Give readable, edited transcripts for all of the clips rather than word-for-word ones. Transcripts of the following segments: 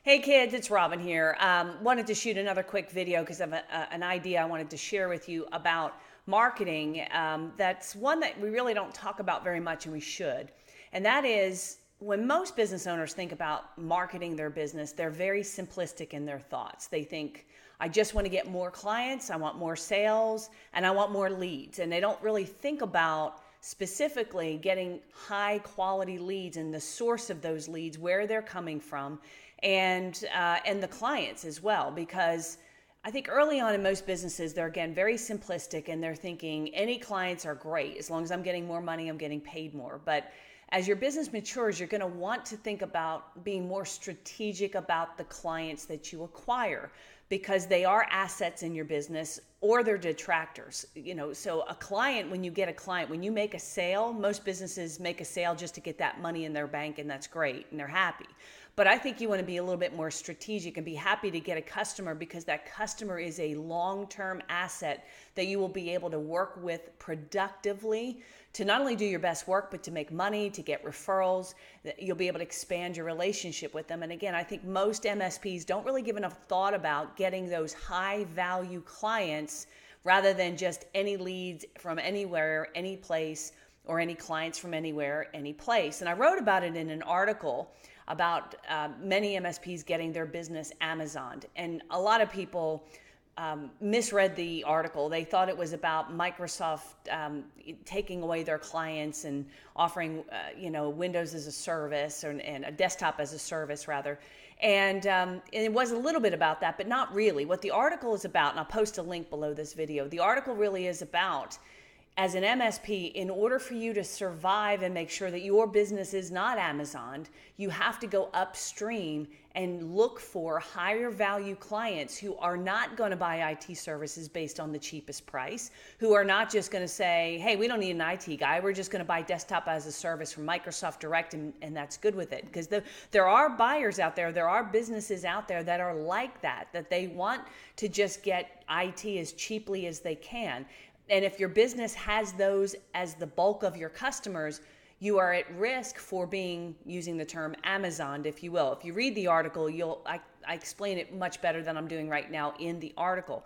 Hey kids, it's Robin here. Wanted to shoot another quick video because I have an idea I wanted to share with you about marketing. That's one that we really don't talk about very much, and we should. And that is when most business owners think about marketing their business, they're very simplistic in their thoughts. They think, I just want to get more clients, I want more sales, and I want more leads. And they don't really think about specifically getting high quality leads and the source of those leads, where they're coming from, and the clients as well. Because I think early on in most businesses, they're again very simplistic and they're thinking any clients are great. As long as I'm getting more money, I'm getting paid more. But as your business matures, you're going to want to think about being more strategic about the clients that you acquire, because they are assets in your business or they're detractors. So a client, when you get a client, when you make a sale, most businesses make a sale just to get that money in their bank, and that's great and they're happy. But I think you want to be a little bit more strategic and be happy to get a customer, because that customer is a long-term asset that you will be able to work with productively to not only do your best work, but to make money, to get referrals. You'll be able to expand your relationship with them. And again, I think most MSPs don't really give enough thought about getting those high value clients rather than just any leads from anywhere, any place, or any clients from anywhere, any place. And I wrote about it in an article about many MSPs getting their business Amazoned. And a lot of people misread the article. They thought it was about Microsoft taking away their clients and offering, Windows as a service, and a desktop as a service rather. And it was a little bit about that, but not really. What the article is about, and I'll post a link below this video, the article really is about, as an MSP, in order for you to survive and make sure that your business is not Amazoned, you have to go upstream and look for higher value clients who are not going to buy IT services based on the cheapest price, who are not just going to say, hey, we don't need an IT guy, we're just going to buy desktop as a service from Microsoft Direct, and that's good with it. Because there are buyers out there, there are businesses out there that are like that they want to just get IT as cheaply as they can. And if your business has those as the bulk of your customers, you are at risk for being, using the term, Amazoned, if you will. If you read the article, I explain it much better than I'm doing right now in the article.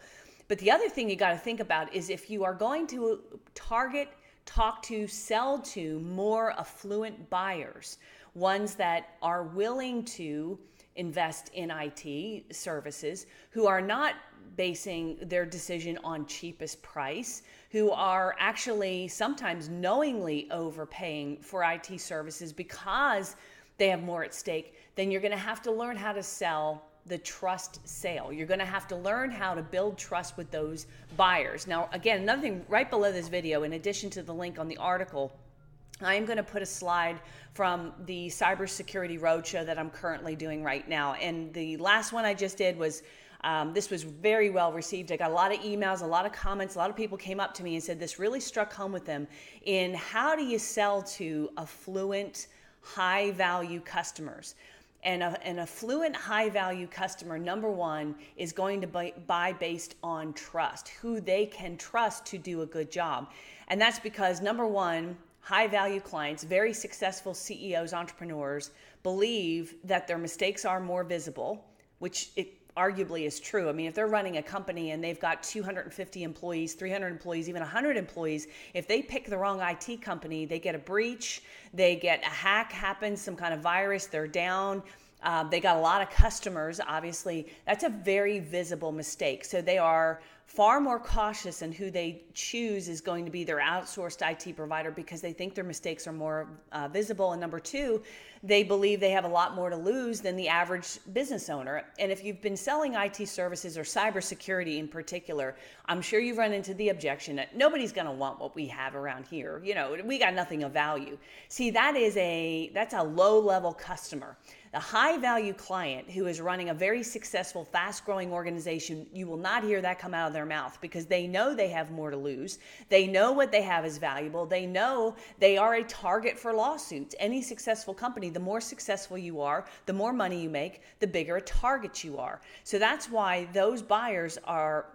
But the other thing you got to think about is, if you are going to target, talk to, sell to more affluent buyers, ones that are willing to invest in IT services, who are not basing their decision on cheapest price, who are actually sometimes knowingly overpaying for IT services because they have more at stake, then you're going to have to learn how to sell the trust sale. You're going to have to learn how to build trust with those buyers. Now, again, another thing right below this video, in addition to the link on the article, I am going to put a slide from the cybersecurity roadshow that I'm currently doing right now. And the last one I just did was, this was very well received. I got a lot of emails, a lot of comments. A lot of people came up to me and said this really struck home with them in how do you sell to affluent, high value customers. And an affluent, high value customer, number one, is going to buy based on trust, who they can trust to do a good job. And that's because, number one, high value clients, very successful CEOs, entrepreneurs, believe that their mistakes are more visible, which it arguably is true. I mean, if they're running a company and they've got 250 employees, 300 employees, even 100 employees, if they pick the wrong IT company, they get a breach, they get a hack happens, some kind of virus, they're down. They got a lot of customers, obviously. That's a very visible mistake. So they are far more cautious in who they choose is going to be their outsourced IT provider, because they think their mistakes are more visible. And number two, they believe they have a lot more to lose than the average business owner. And if you've been selling IT services or cybersecurity in particular, I'm sure you've run into the objection that nobody's going to want what we have around here. We got nothing of value. See, that's a low-level customer. The high-value client who is running a very successful, fast-growing organization, you will not hear that come out of their mouth, because they know they have more to lose. They know what they have is valuable. They know they are a target for lawsuits. Any successful company, the more successful you are, the more money you make, the bigger a target you are. So that's why those buyers are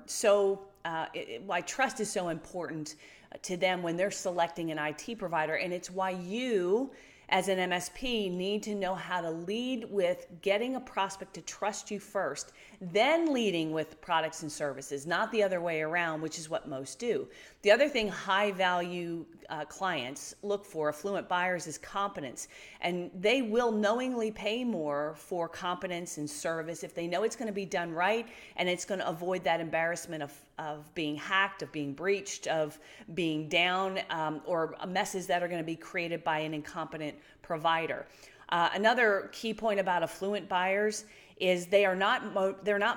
why trust is so important to them when they're selecting an IT provider. And it's why you, as an MSP, need to know how to lead with getting a prospect to trust you first, then leading with products and services, not the other way around, which is what most do. The other thing high value clients look for, affluent buyers, is competence. And they will knowingly pay more for competence and service if they know it's going to be done right and it's going to avoid that embarrassment of being hacked, of being breached, of being down, or messes that are going to be created by an incompetent provider. Another key point about affluent buyers is they're not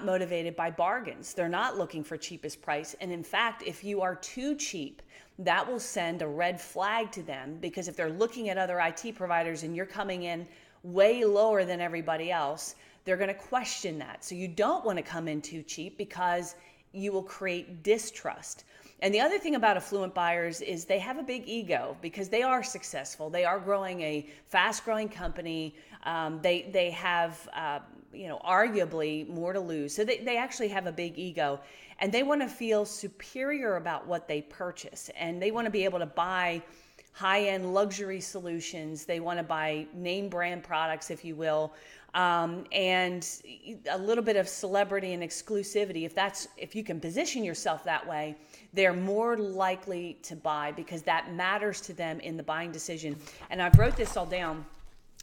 motivated by bargains. They're not looking for cheapest price. And in fact, if you are too cheap, that will send a red flag to them, because if they're looking at other IT providers and you're coming in way lower than everybody else, they're going to question that. So you don't want to come in too cheap, because you will create distrust. And the other thing about affluent buyers is they have a big ego, because they are successful. They are growing a fast-growing company. They have arguably more to lose. So they actually have a big ego, and they want to feel superior about what they purchase, and they want to be able to buy high-end luxury solutions. They want to buy name brand products, if you will, and a little bit of celebrity and exclusivity. If you can position yourself that way, they're more likely to buy, because that matters to them in the buying decision. And I've wrote this all down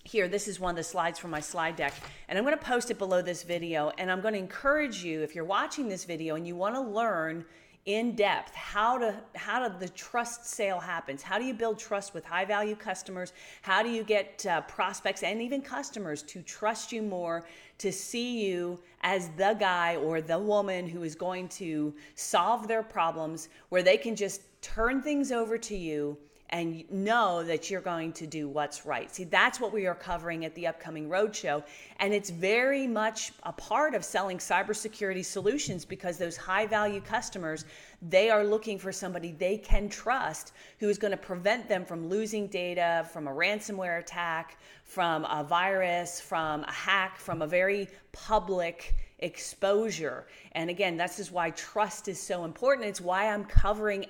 here. This is one of the slides from my slide deck, and I'm going to post it below this video. And I'm going to encourage you, if you're watching this video and you want to learn in depth how the trust sale happens, how do you build trust with high value customers, how do you get prospects and even customers to trust you more, to see you as the guy or the woman who is going to solve their problems, where they can just turn things over to you and know that you're going to do what's right. See, that's what we are covering at the upcoming roadshow. And it's very much a part of selling cybersecurity solutions, because those high value customers, they are looking for somebody they can trust, who is going to prevent them from losing data, from a ransomware attack, from a virus, from a hack, from a very public exposure. And again, this is why trust is so important. It's why I'm covering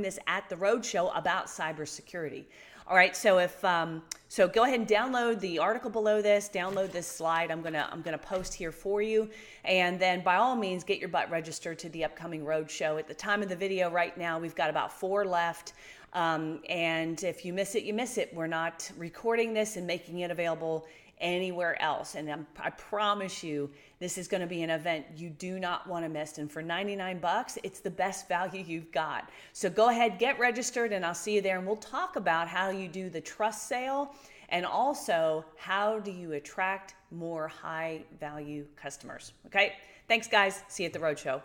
this at the roadshow about cybersecurity. All right, so so go ahead and download the article below this, download this slide. I'm gonna post here for you, and then by all means get your butt registered to the upcoming roadshow. At the time of the video right now, we've got about 4 left. And if you miss it, you miss it. We're not recording this and making it available anywhere else. And I promise you, this is going to be an event you do not want to miss. And for $99, it's the best value you've got. So go ahead, get registered, and I'll see you there. And we'll talk about how you do the trust sale, and also how do you attract more high value customers. Okay. Thanks, guys. See you at the roadshow.